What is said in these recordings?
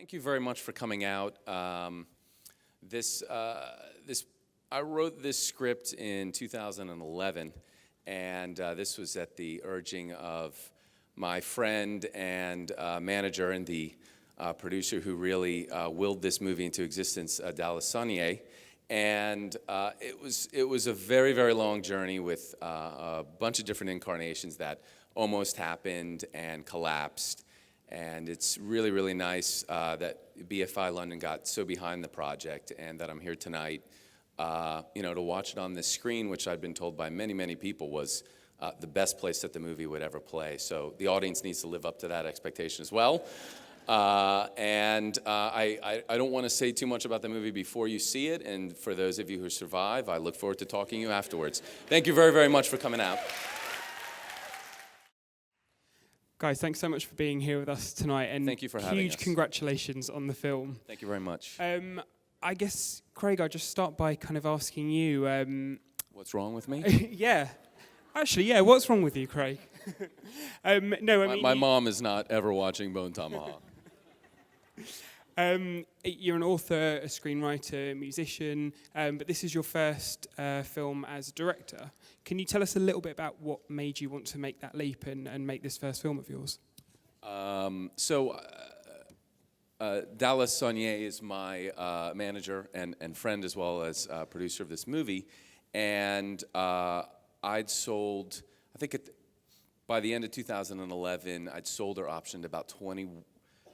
Thank you very much for coming out. I wrote this script in 2011, and this was at the urging of my friend and manager and the producer who really willed this movie into existence, Dallas Sonnier. And it was a very, very long journey with a bunch of different incarnations that almost happened and collapsed. And it's really, really nice that BFI London got so behind the project, and that I'm here tonight, to watch it on this screen, which I'd been told by many, many people was the best place that the movie would ever play. So the audience needs to live up to that expectation as well. I don't want to say too much about the movie before you see it, and for those of you who survive, I look forward to talking to you afterwards. Thank you very, very much for coming out. Guys, thanks so much for being here with us tonight, and thank you for having us. Huge congratulations on the film. Thank you very much. I guess, Craig, I'll just start by kind of asking you... What's wrong with me? Yeah. Actually, yeah, what's wrong with you, Craig? My mom is not ever watching Bone Tomahawk. You're an author, a screenwriter, a musician, but this is your first film as a director. Can you tell us a little bit about what made you want to make that leap and make this first film of yours? Dallas Sonnier is my manager and friend, as well as producer of this movie. And I'd sold, I think by the end of 2011, I'd sold or optioned about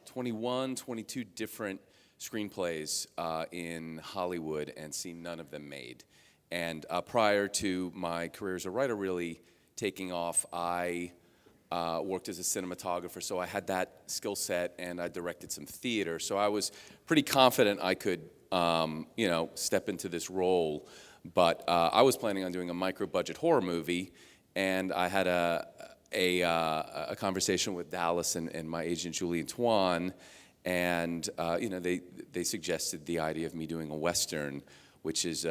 21, 22 different screenplays in Hollywood and seen none of them made. And prior to my career as a writer really taking off, I worked as a cinematographer, so I had that skill set, and I directed some theater. So I was pretty confident I could, step into this role. But I was planning on doing a micro-budget horror movie, and I had a conversation with Dallas and my agent Julian Twan, and they suggested the idea of me doing a Western, which is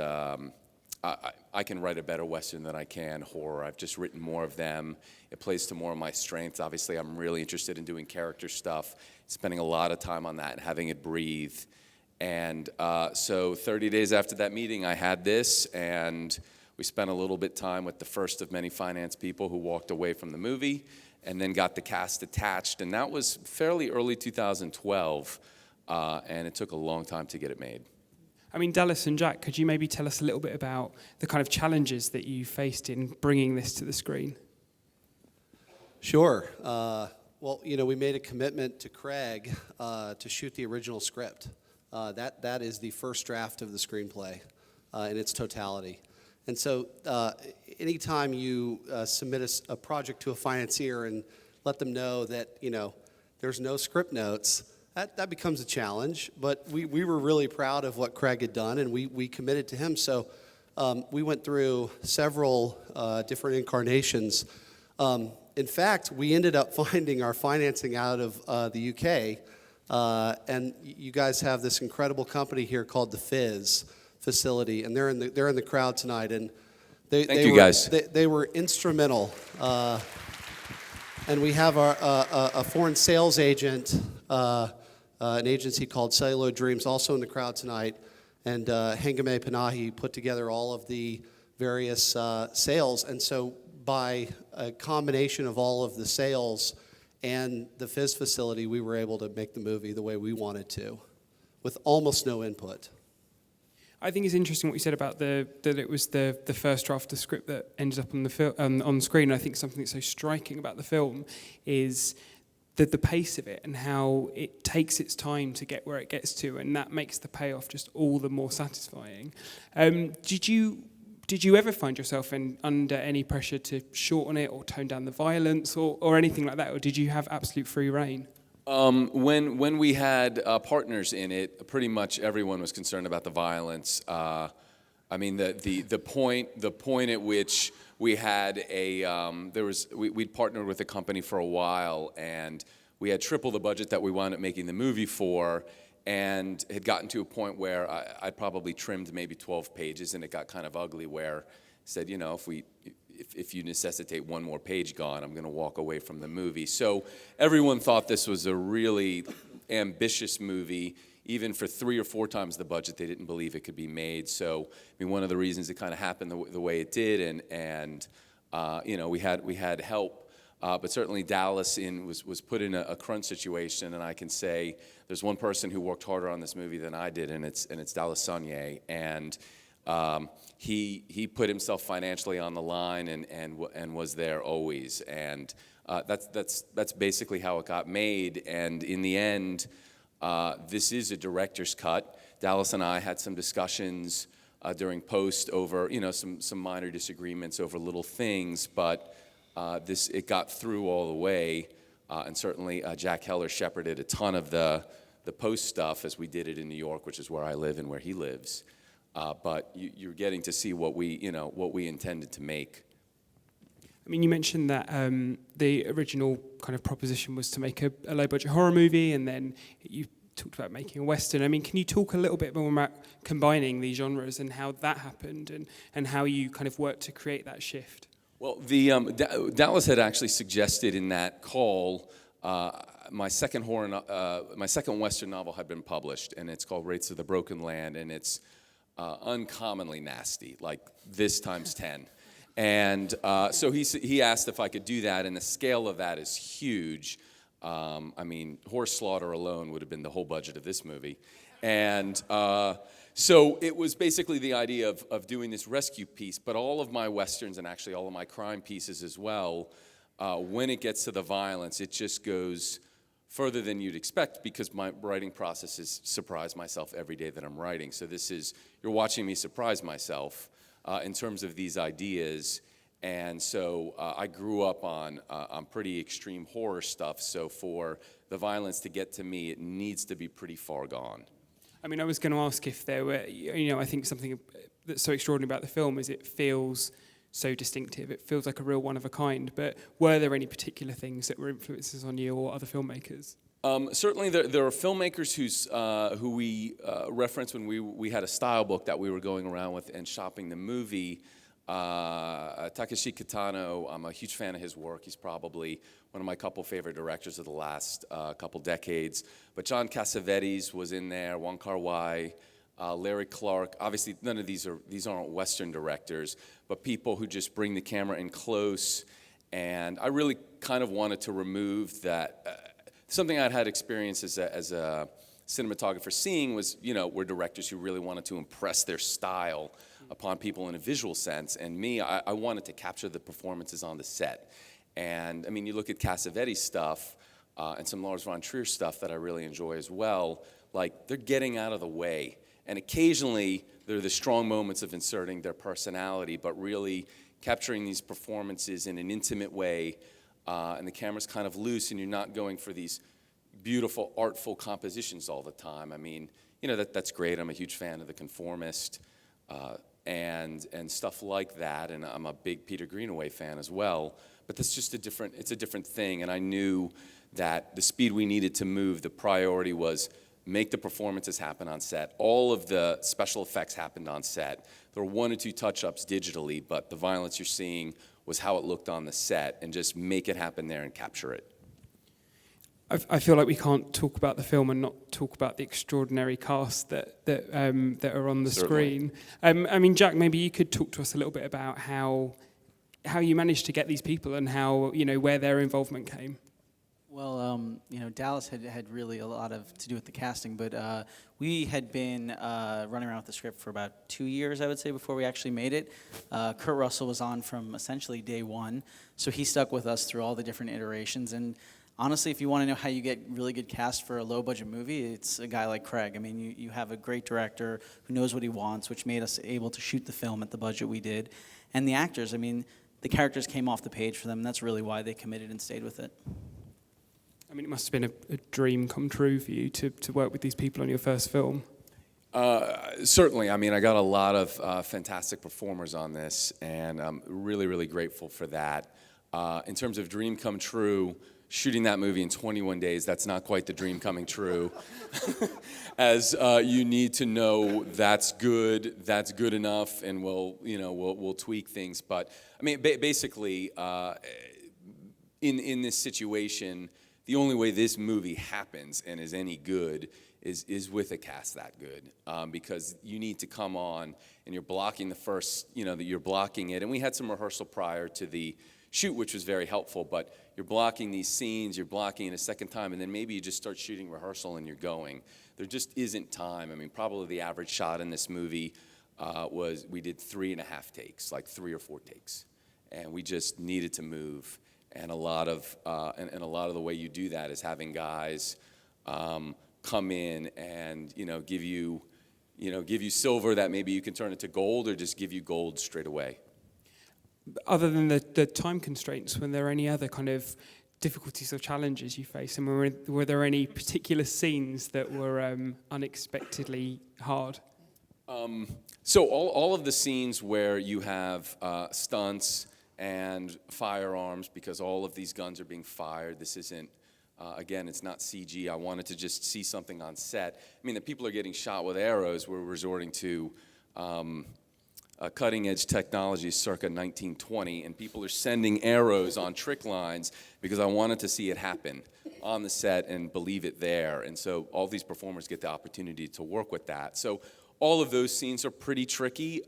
I can write a better Western than I can horror. I've just written more of them. It plays to more of my strengths. Obviously, I'm really interested in doing character stuff, spending a lot of time on that and having it breathe. And so 30 days after that meeting, I had this, and we spent a little bit time with the first of many finance people who walked away from the movie, and then got the cast attached. And that was fairly early 2012, and it took a long time to get it made. I mean, Dallas and Jack, could you maybe tell us a little bit about the kind of challenges that you faced in bringing this to the screen? Sure. We made a commitment to Craig to shoot the original script. That is the first draft of the screenplay in its totality. And so anytime you submit a project to a financier and let them know that, there's no script notes, that becomes a challenge. But we were really proud of what Craig had done, and we committed to him. So we went through several different incarnations. In fact, we ended up finding our financing out of the UK. And you guys have this incredible company here called the Fizz facility, and they're in the crowd tonight. And they were instrumental. And we have a foreign sales agent, an agency called Celluloid Dreams, also in the crowd tonight. And Hengame Panahi put together all of the various sales. And so by a combination of all of the sales and the Fizz facility, we were able to make the movie the way we wanted to, with almost no input. I think it's interesting what you said about that it was the first draft of the script that ended up on the on screen. I think something that's so striking about the film is the pace of it and how it takes its time to get where it gets to, and that makes the payoff just all the more satisfying. Did you ever find yourself under any pressure to shorten it or tone down the violence or anything like that, or did you have absolute free reign? When we had partners in it, pretty much everyone was concerned about the violence. The point at which we had we'd partnered with a company for a while, and we had triple the budget that we wound up making the movie for, and had gotten to a point where I probably trimmed maybe 12 pages, and it got kind of ugly where I said, if you necessitate one more page gone, I'm going to walk away from the movie. So everyone thought this was a really ambitious movie. Even for 3 or 4 times the budget, they didn't believe it could be made. So, I mean, one of the reasons it kind of happened the way it did, and you know, we had help, but certainly Dallas was put in a crunch situation, and I can say there's one person who worked harder on this movie than I did, and it's Dallas Saunier, and he put himself financially on the line and was there always, and that's basically how it got made, and in the end. This is a director's cut. Dallas and I had some discussions during post over, you know, some minor disagreements over little things, but it got through all the way, and certainly Jack Heller shepherded a ton of the post stuff as we did it in New York, which is where I live and where he lives. But you're getting to see what we intended to make. I mean, you mentioned that the original kind of proposition was to make a low-budget horror movie, and then you talked about making a Western. I mean, can you talk a little bit more about combining these genres and how that happened and how you kind of worked to create that shift? Well, Dallas had actually suggested in that call, my second Western novel had been published, and it's called Rates of the Broken Land, and it's uncommonly nasty, like this times 10. And so he asked if I could do that, and the scale of that is huge. I mean, horse slaughter alone would have been the whole budget of this movie. And so it was basically the idea of doing this rescue piece, but all of my Westerns and actually all of my crime pieces as well, when it gets to the violence, it just goes further than you'd expect because my writing process is surprise myself every day that I'm writing. So you're watching me surprise myself. In terms of these ideas, and so I grew up on pretty extreme horror stuff, so for the violence to get to me, it needs to be pretty far gone. I mean, I was going to ask if there were, you know, I think something that's so extraordinary about the film is it feels so distinctive, it feels like a real one of a kind, but were there any particular things that were influences on you or other filmmakers? Certainly, there are filmmakers who we referenced when we had a style book that we were going around with and shopping the movie. Takeshi Kitano, I'm a huge fan of his work. He's probably one of my couple favorite directors of the last couple decades. But John Cassavetes was in there, Wong Kar-wai, Larry Clark. Obviously, none of these aren't Western directors, but people who just bring the camera in close. And I really kind of wanted to remove that. Something I'd had experience as a cinematographer seeing was, you know, were directors who really wanted to impress their style upon people in a visual sense. And me, I wanted to capture the performances on the set. And, I mean, you look at Cassavetes' stuff and some Lars von Trier stuff that I really enjoy as well, like, they're getting out of the way. And occasionally, there are the strong moments of inserting their personality, but really capturing these performances in an intimate way. And the camera's kind of loose, and you're not going for these beautiful, artful compositions all the time. I mean, you know, that's great. I'm a huge fan of The Conformist and stuff like that, and I'm a big Peter Greenaway fan as well. But that's just it's a different thing, and I knew that the speed we needed to move, the priority was make the performances happen on set. All of the special effects happened on set. There were 1 or 2 touch-ups digitally, but the violence you're seeing was how it looked on the set, and just make it happen there and capture it. I feel like we can't talk about the film and not talk about the extraordinary cast that are on the Certainly. screen. I mean, Jack, maybe you could talk to us a little bit about how you managed to get these people and how, you know, where their involvement came. Well, you know, Dallas had really a lot to do with the casting, but we had been running around with the script for about 2 years, I would say, before we actually made it. Kurt Russell was on from essentially day one, so he stuck with us through all the different iterations. And honestly, if you want to know how you get really good cast for a low-budget movie, it's a guy like Craig. I mean, you have a great director who knows what he wants, which made us able to shoot the film at the budget we did. And the actors, I mean, the characters came off the page for them, and that's really why they committed and stayed with it. I mean, it must have been a dream come true for you to work with these people on your first film. Certainly. I mean, I got a lot of fantastic performers on this, and I'm really, really grateful for that. In terms of dream come true, shooting that movie in 21 days, that's not quite the dream coming true. As you need to know that's good enough, and we'll tweak things. But I mean, basically, in this situation, the only way this movie happens and is any good is with a cast that good, because you need to come on and you're blocking the first, that you're blocking it. And we had some rehearsal prior to the shoot, which was very helpful, but you're blocking these scenes, you're blocking it a second time, and then maybe you just start shooting rehearsal and you're going. There just isn't time. I mean, probably the average shot in this movie we did 3.5 takes, like 3 or 4 takes, and we just needed to move. And a lot of the way you do that is having guys come in and give you silver that maybe you can turn into gold, or just give you gold straight away. Other than the time constraints, were there any other kind of difficulties or challenges you faced? And were there any particular scenes that were unexpectedly hard? So all of the scenes where you have stunts and firearms, because all of these guns are being fired, this isn't, again, it's not CG. I wanted to just see something on set. I mean, the people are getting shot with arrows. We're resorting to cutting-edge technology circa 1920, and people are sending arrows on trick lines because I wanted to see it happen on the set and believe it there. And so all these performers get the opportunity to work with that. So all of those scenes are pretty tricky.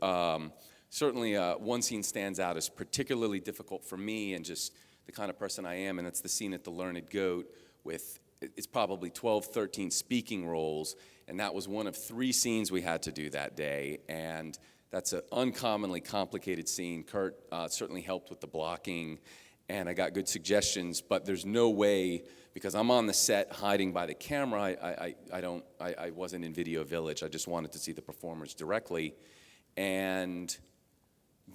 Certainly one scene stands out as particularly difficult for me and just the kind of person I am, and that's the scene at the Learned Goat with, it's probably 12, 13 speaking roles, and that was one of 3 scenes we had to do that day. And that's an uncommonly complicated scene. Kurt certainly helped with the blocking, and I got good suggestions, but there's no way, because I'm on the set hiding by the camera, I wasn't in Video Village. I just wanted to see the performers directly, and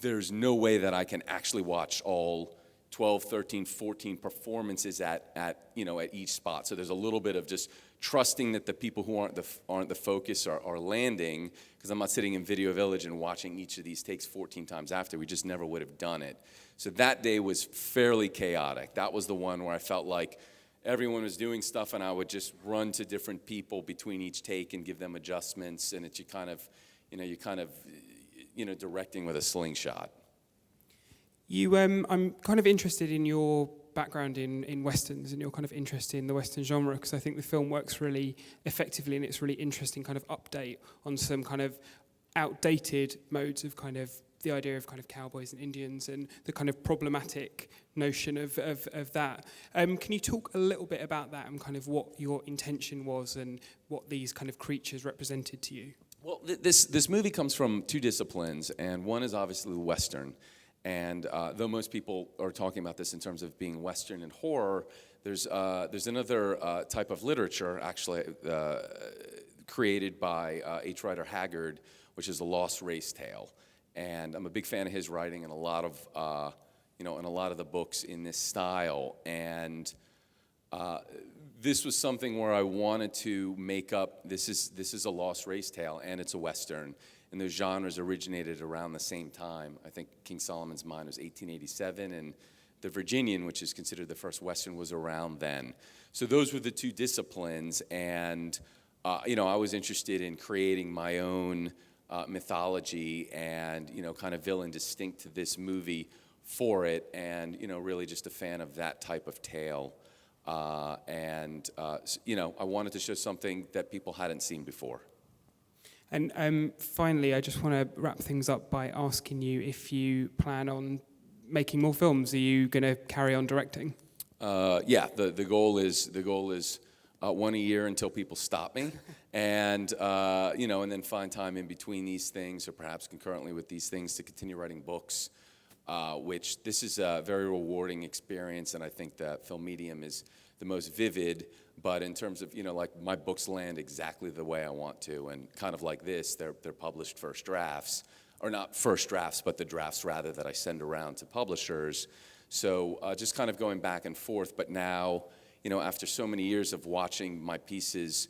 there's no way that I can actually watch all 12, 13, 14 performances at each spot. So there's a little bit of just trusting that the people who aren't the focus are landing, because I'm not sitting in Video Village and watching each of these takes 14 times after. We just never would have done it. So that day was fairly chaotic. That was the one where I felt like everyone was doing stuff and I would just run to different people between each take and give them adjustments, and it's directing with a slingshot. I'm kind of interested in your background in Westerns and your kind of interest in the Western genre, because I think the film works really effectively, and it's really interesting kind of update on some kind of outdated modes of kind of the idea of kind of cowboys and Indians and the kind of problematic notion of that. Can you talk a little bit about that and kind of what your intention was and what these kind of creatures represented to you? Well, this movie comes from 2 disciplines, and one is obviously the Western. And though most people are talking about this in terms of being Western and horror, there's another type of literature actually created by H. Rider Haggard, which is a lost race tale. And I'm a big fan of his writing and a lot of the books in this style. And this was something where I wanted to make up. This is a lost race tale, and it's a Western. And those genres originated around the same time. I think King Solomon's Mine was 1887, and the Virginian, which is considered the first Western, was around then. So those were the 2 disciplines, and I was interested in creating my own mythology and kind of villain distinct to this movie for it, and really just a fan of that type of tale. I wanted to show something that people hadn't seen before. And finally, I just want to wrap things up by asking you if you plan on making more films. Are you going to carry on directing? Yeah, the goal is 1 a year until people stop me, and and then find time in between these things, or perhaps concurrently with these things, to continue writing books. Which this is a very rewarding experience, and I think that film medium is the most vivid. But in terms of like my books land exactly the way I want to, and kind of like this, they're published first drafts, or not first drafts, but the drafts rather that I send around to publishers. So just kind of going back and forth. But now, after so many years of watching my pieces,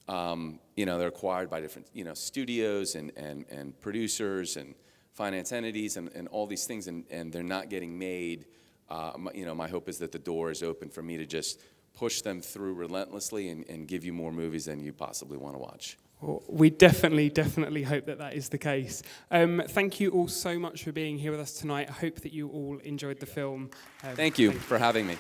they're acquired by different studios and producers and finance entities and all these things, and they're not getting made. My hope is that the door is open for me to just push them through relentlessly and give you more movies than you possibly want to watch. Well, we definitely hope that is the case. Thank you all so much for being here with us tonight. I hope that you all enjoyed the film. Thank you for having me.